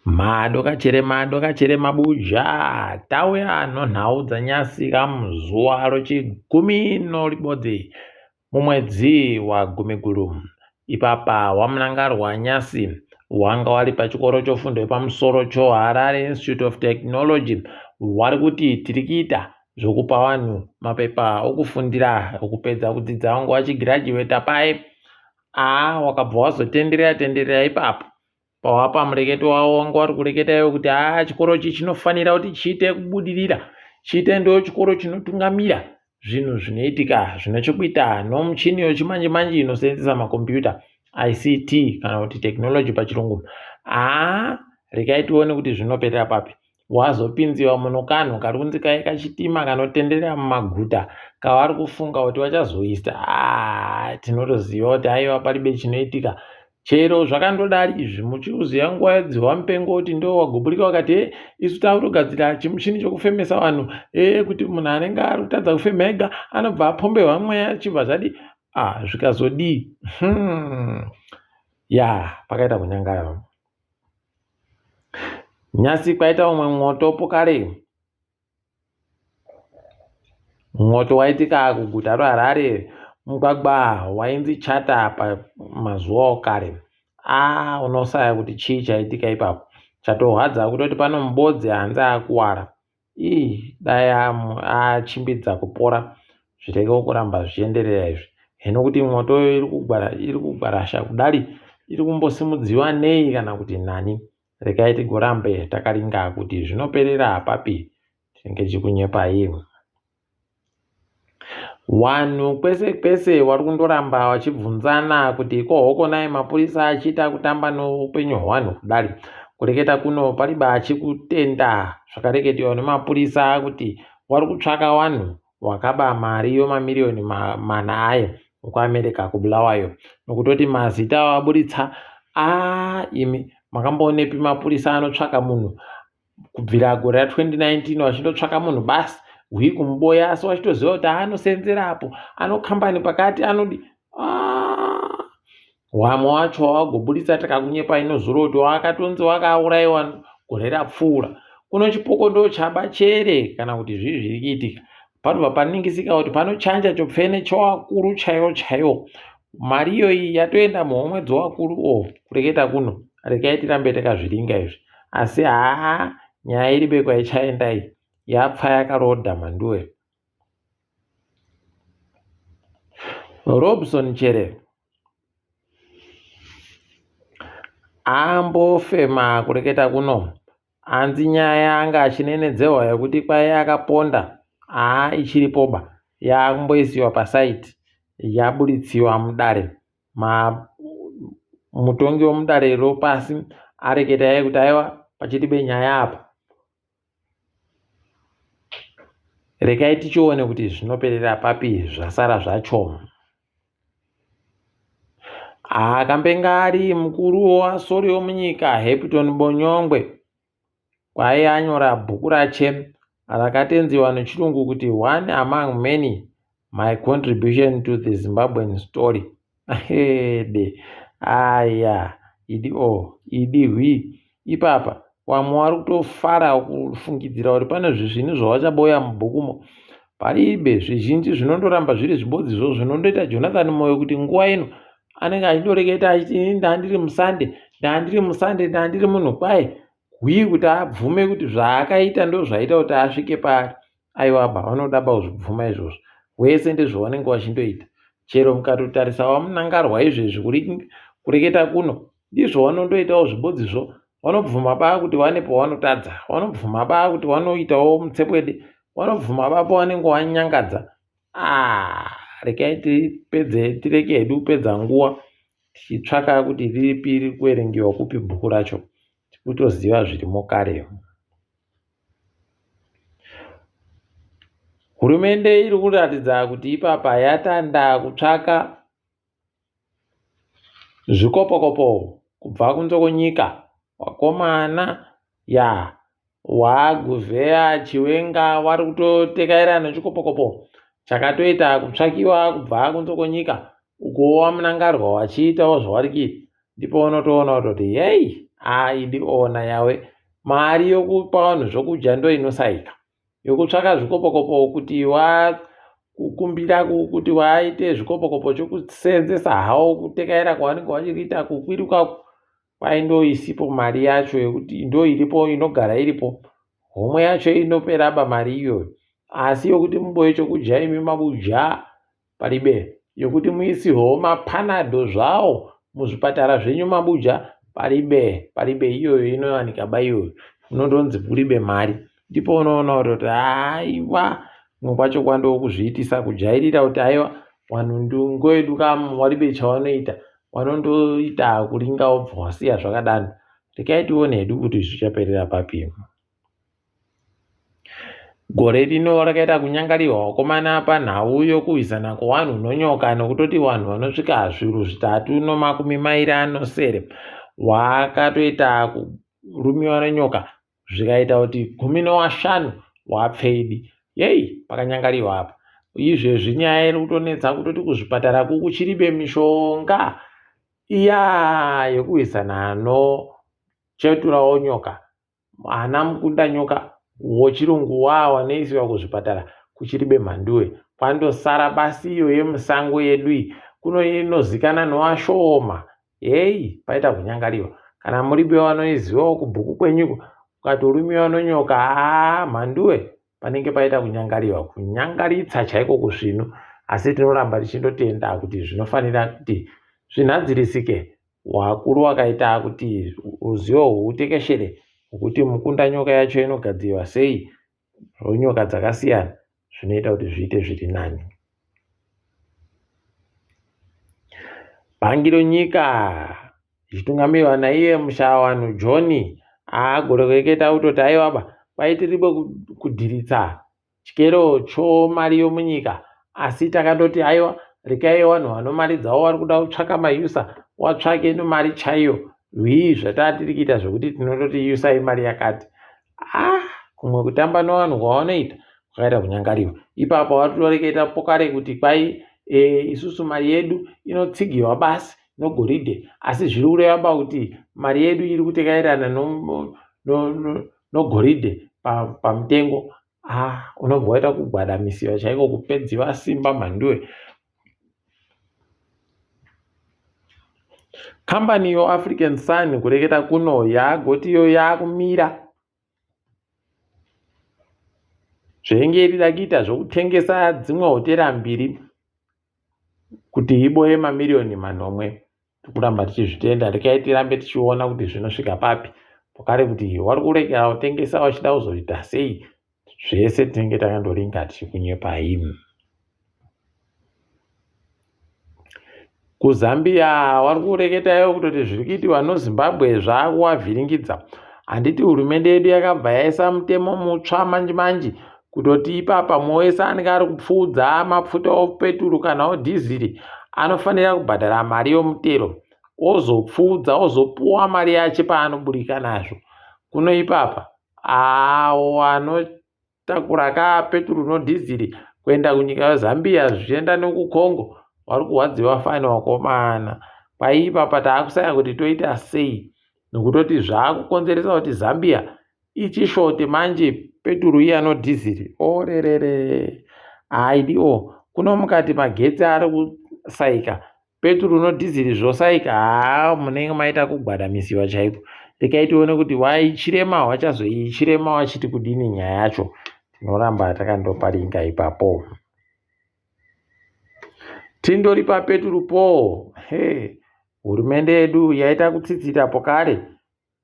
Mado kachere mabuja tauya nhau dzanyasi kamuzuva rochigumi noribodzi mumwedzi waGumiguru. Ipapa wamunangarwa nyasi wanga wari pachikoro chofundo yepamusoro choHarare Institute of Technology wari kuti tiri kuita zvokupa vanhu mapepa okufundira okupedza kudzidza wangu wachigirajuweta paye. Wakabva wazotenderera ipapo pawapa mureketo wavo wanga wari kureketa iwo kuti chikoro ichi chinofanira kuti chiite kubudirira, chiite ndo chikoro chinotungamira zvinhu zvinoitika zvinochokuita nomuchini yechimanje manje inoseenzesa makombiyuta ICT kana kuti technology pachirungu. Regai tione kuti zvinoperera papi. Wazopinziwa muno kanhu kari kunzi kachitima kanotenderera mumaguta kavari kufunga kuti vachazoisa. Tinotoziva kuti aiwa paribe chinoitika. Chero zvakandodari izvi muchiuziva nguva yedziva mupengo kuti ndo wagoburika wakati isu taakutogadzira chimuchini chokufemesa vanhu kuti munhu anenge ari kutadza kufema ega anobva apomberwa mweya achibva zvadi zvikazodii. Pakaita kunyangara. Nyasi kwaita umwe mwotopo kare. Mwoto waitika kuguta reHarare. Mugwagwa wainzi Chata pamazuva okare. Unosaya kuti chii chaitika ipapo. Chatohwadza kutoti pano mubodzi hanzi akuwara. Dai achimbidza kupora zvireke kuramba zvichienderera izvi. Hino kuti mwoto iri kugwarasha kudari iri kumbosimudziwa nei kana kuti nani. Regai tigorambe takaringa kuti zvinoperera papi tinenge chikunyepai. Vanhu kwese kwese vari kundoramba vachibvunzana kuti kohokonai mapurisa achiita kutamba noupenyu hwevanhu kudari. Kureketa kuno pariba achikutenda zvakareketiwa nemapurisa kuti vari kutsvaka vanhu vakaba mari yemamiriyoni mana ayo okuAmerica kubulawayo. Nokutoti mazita vaburitsa. Imi makamboonepi mapurisa anotsvaka munhu kubvira gore ra2019 vachindotsvaka munhu basi hwi kumuboya asi wachitoziva kuti anoseenzerapo anokambani pakati anodi wamwe wacho wagoburitsa takakunyepa inozuro kuti wakatonzi wakaurayiwa gore rapfuura. Kuno chipoko ndo chaba chere kana kuti zvii zviri kuitika. Panobva paningisika kuti panochanja chopfene chowakuru chaiwo. Mari iyoyi yatoenda muhomwe dzowakuru. Kureketa kuno regai tirambe takazviringa izvi. Asi nyaya iribe kwaichaenda iyi yapfa yakarodha Mhanduwe. Robson Chere ambofema kureketa kuno anzi nyaya anga achinenedzewa yekuti kwai akaponda ichiripoba yakumboisiwa pasaiti yaburitsiwa mudare. Mutongi womudare ro pasi areketa yeye kuti aiwa pachiribe nyaya apa. Regai tichione kuti zvinoperera papi zvasara zvacho. Akambenga ari mukuru wasori womunyika Hepton Bonyongwe kwai anyora bhuku rache rakatenziwa nechirungu kuti One Among Many, My Contribution to the Zimbabwean Story. Idi hwi ipapa wamwe wari kutofara kufungidzira kuti pane zvinhu zvawachaboya mubhukumo. Paribe zvizhinji zvinondoramba zviri zvibodzizvo zvinondoita Jonathan Moyo kuti nguva ino anenge achindoreketa achiti ndandiri musande munhu kwai hwi kuti abvume kuti zvaakaita ndo zvaita kuti asvike paari. Aiwaba vanodaba kuzvibvuma izvozvo. Wese ndezvavanenge vachindoita. Chero mukatotarisa wamunangarwa izvezvi kureketa kuno ndizvo vanondoitawo zvibodzizvo. Vanobvuma paa kuti vane pavanotadza. Vanobvuma paa kuti vanoitawo mutsepwede. Vanobvuma paa pavanenge vanyangadza. Regai tireke hedu kupedza nguva tichitsvaka kuti riripi riri kuerengiwa kupi bhuku racho kutoziva zvirimo kare. Hurumende iri kuratidza kuti ipapa yatanda kutsvaka zvikopokopo kubva kunzokonyika. Wakomana waguvheya chiwenga wari kutotekaira nechikopokopo chakatoita kutsvakiwa kubva kunzokonyika uko wamunangarwa wachiitawo zvavari kuita. Ndipo unotoona kuti idi ona yawe mari yokupa vanhu zvokudya ndo inosaika, yokutsvaka zvikopokopo kuti kukumbira kuti waite zvikopokopo chokusenzesa hawo kutekaira kwavanenge vachiriita kukwiruka kwaindoisipo mari yacho yekuti ndo iripo inogara iripo, homwe yacho inoperaba mari iyoyo. Asi yokuti muboye chokudya imi mabuja paribe, yokuti muisiho mapanado zvawo muzvipatara zvenyu mabuja paribe iyoyo inowanika baiyoyo unondonzi muribe mari. Ndipo unoona kuti aiwa mwacho kwando kuzviitisa kujairira kuti aiwa vanhu ndungo yedu waribe chavanoita wanondoita kuringa wobva wasiya zvakadano. Tikaitione hedu kuti zvichaperera papi. Gore rino rakaita kunyangariwa wakomana panhau yokuhwizana kwevanhu nonyoka nokutoti vanhu vanosvika zviuru 3.2 wakatoita kurumiwa nenyoka zvikaita kuti 15 wapfeidi. Pakanyangariwa apa. Izvezvi nyaya iri kutonetsa kutoti kuzvipatara kuchiribe mishonga iya yokuhwizana cheturao nyoka, ana mukunda nyoka wechirungu wanoisiwa kuzvipatara kuchiribe mhanduwe. Kwandosara basi iyo yemusango yedu inozikanwa nevashoma. Paita kunyangariwa. Kana muribe wanoizivawo kubhuku kwenyuko ukatorumiwa nonyoka mhanduwe panenge paita kunyangariwa, kunyangaritsa chaiko kusvino. Asi tinoramba tichindotenda kuti zvinofanira kuti zvinhadzirisike. Wakuru wakaita kuti ruzivo rwutekeshere kuti mukunda nyoka yacho inogadzirwa sei ronyoka dzakasiyana zvinoita kuti zviite zviri nani. Bhangi ronyika zvitungamirwa naiye mushawanhu John agoreketa kutoti aiwaba kwaitiribe kudhiritsa chikero chomari yomunyika, asi takandoti aiwa rekai vanhu vanomari dzavo vari kuda kutsvaka mayusa watsvake nomari chaiyo zvatiri kuita zvokuti tinototi yusai mari yakati. Kumwe kutamba nevanhu kwavanoita kwakaita kunyangariwa. Ipapo vatoreketa pokare kuti kwai isusu mari yedu inotsigirwa basi nogoridhe, asi zviri kureva kuti mari yedu iri kutekairana nogoridhe pamutengo. Unobva waita kugwadamisiwa chaiko, kupedziwa simba mhanduwe. Kambani yoAfrican Sun kureketa kuno yagotiyo yakumira zvenge irida kuita zvokutengesa dzimwe hotera 2 kuti iboye mamiriyoni 10. Tikuramba tichizvitenda, rekai tirambe tichiona kuti zvinosvika papi, pokare kuti wari kurekera kutengesa wachida kuzoita sei. Zvese tinenge takandoringa tichikunyepai. KuZambia wari kureketayo kutoti zviri kuitiwa noZimbabwe zvakuwavhiringidza. Handiti hurumende yedu yakabva yaisa mutemo mutsva manji kutoti ipapa wese anenge ari kupfuudza mafuta opeturu kana odhiziri anofanira kubhadhara mari yomutero, ozopfuudza ozopuwa mari yacho paanoburika nazvo. Kuno ipapa anotakura kapeturu nodhiziri kuenda kunyika yeZambia zvichienda nokuKongo vari kuwadziwa fani wakomana. Paipapa taakusaya kuti toita sei, nokutoti zvaakukonzeresa kuti Zambia ichishote manje peturu iya nodhiziri. Orerere aidiwo kuno mukati magetsi ari kusaika, peturu nodhiziri zvosaika, munenge maita kugwadamisiwa chaiko. Rekai tione kuti waichirema wachazoichirema wachiti kudini nyaya yacho. Tinoramba takandoparinga ipapo. Tindori papeturupo, hurumende yedu yaita kutsitsira pokare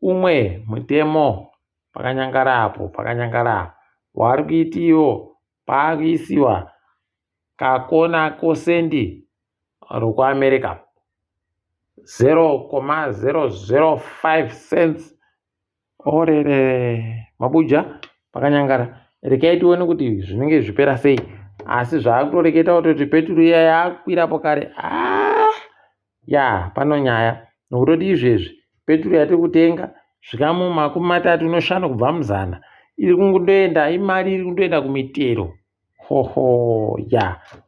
umwe mutemo pakanyangara wari kuitiwo paakuisiwa kakona kosendi rokuAmerica 0.005 cents. Orere mabuja pakanyangara. Rekai tione kuti zvinenge zvipera sei. Asi zvaakutoreketa kuti peturu iya yakwira pokare. Pano nyaya nokutoti izvezvi peturu yatiri kutenga zvikamu 35 kubva muzana iri kungoenda imari iri kundoenda kumitero.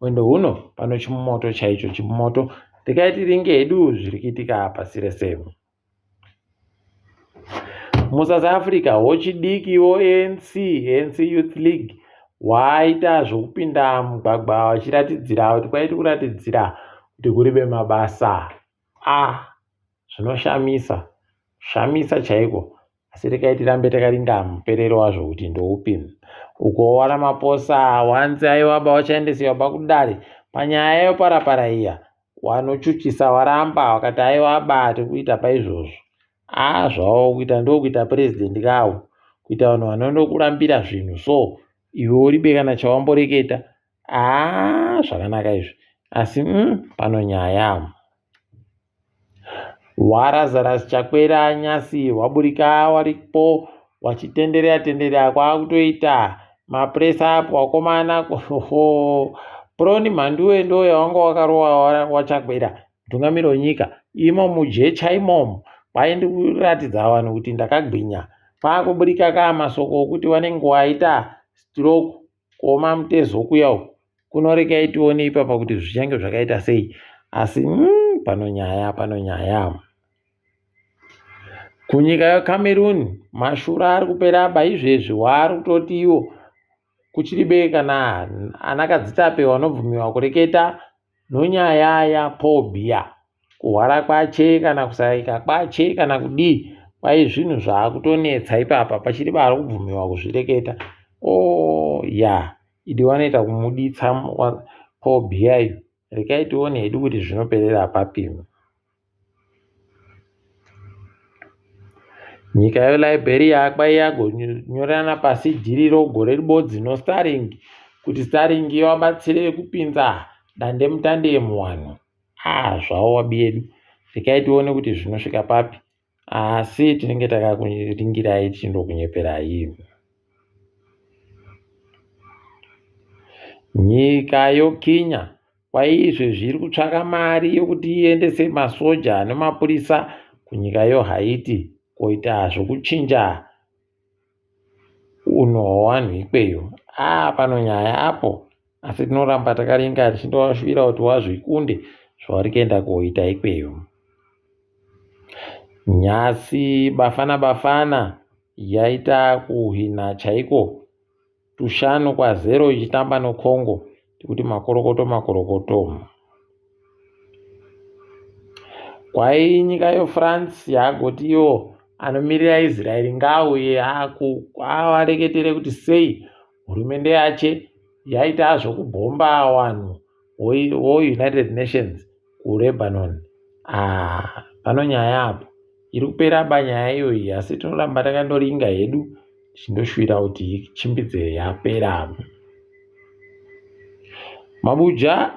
Wendo huno pano chimumoto chaicho, chimumoto. Rekai tiringe hedu zviri kuitika pasi rese. muSouth Africa hochidiki ANC Youth League waita zvokupinda mugwagwa vachiratidzira kuti kwaiti kuratidzira kuti kuribe mabasa. Zvinoshamisa chaiko, asi rekai tirambe takarinda muperero wazvo kuti ndoupi. Ukowana maposa wanzi aiwaba wachaendesiwa pakudare panyaya yoparapara iya, wanochuchisa waramba wakati aiwaba tikuita paizvozvo. Zvavo kuita ndokuita president kawo, kuita vanhu vanondokurambira zvinhu so iwe uribe kana chawamboreketa. Zvakanaka izvi, asi pano nyaya. Warazarasi chakwera nyasi waburika waripo wachitenderera kwakutoita mapresa apo wakomana. Pro naMhanduwe ndo yawanga wakarowa wachakwera mutungamiri wenyika imo mujecha imomo, kwaindi kuratidza vanhu kuti ndakagwinya. Kwakuburika kamasoko okuti wanenge waita stroke, kuoma mutezo kuya uku kunorekai tione ipapa kuti zvichange zvakaita sei. Asi pano nyaya. Kunyika yeCameroon mashura ari kupera izvezvi waari kutoti iwo kuchiribe kana anakadzitape vanobvumiwa kureketa nonyaya yapobia, kuhwara kwache kana kusaika kwache kana kudii, kwai zvinhu zvaakutonetsa ipapa pachiri vari kubvumiwa kuzvireketa. Idi wanoita kumuditsa pobia iyo. Rekai tione hedu kuti zvinoperera papi. Nyika yeLiberia kwai yagonyorana pasi dhiri rogore ribodzi noStarling kuti Starling wabatsire kupinza dandemutande muwanhu. Zvavo wabiedu. Rekai tione kuti zvinosvika papi, asi tinenge takakuringirai tichindokunyeperai. Nyika yoKenya kwaizve zviri kutsvaka mari yokuti iendese masoja nemapurisa kunyika yoHaiti koita zvokuchinja unhu hwavanhu ikweyo. Pano nyaya apo, asi tinoramba takaringa tichindovashuvira kuti wazvikunde zvavari kuenda koita ikweyo. Nyasi bafana yaita kuhwina chaiko 5-0 ichitamba noCongo, tikuti makorokoto. Kwai nyika yoFrance yagoti iyo anomirira Israel ngauye avareketere kuti sei hurumende yache yaita zvokubhomba vanhu voUnited Nations kuLebanon. Pano nyaya apo iri kupera nyaya iyoyi, asi tinoramba takandoringa hedu tichindoshuvira kuti chimbidze yapera. Mabuja,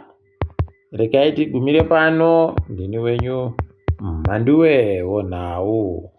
rekai tigumire pano. Ndini wenyu Mhanduwe Wenhau.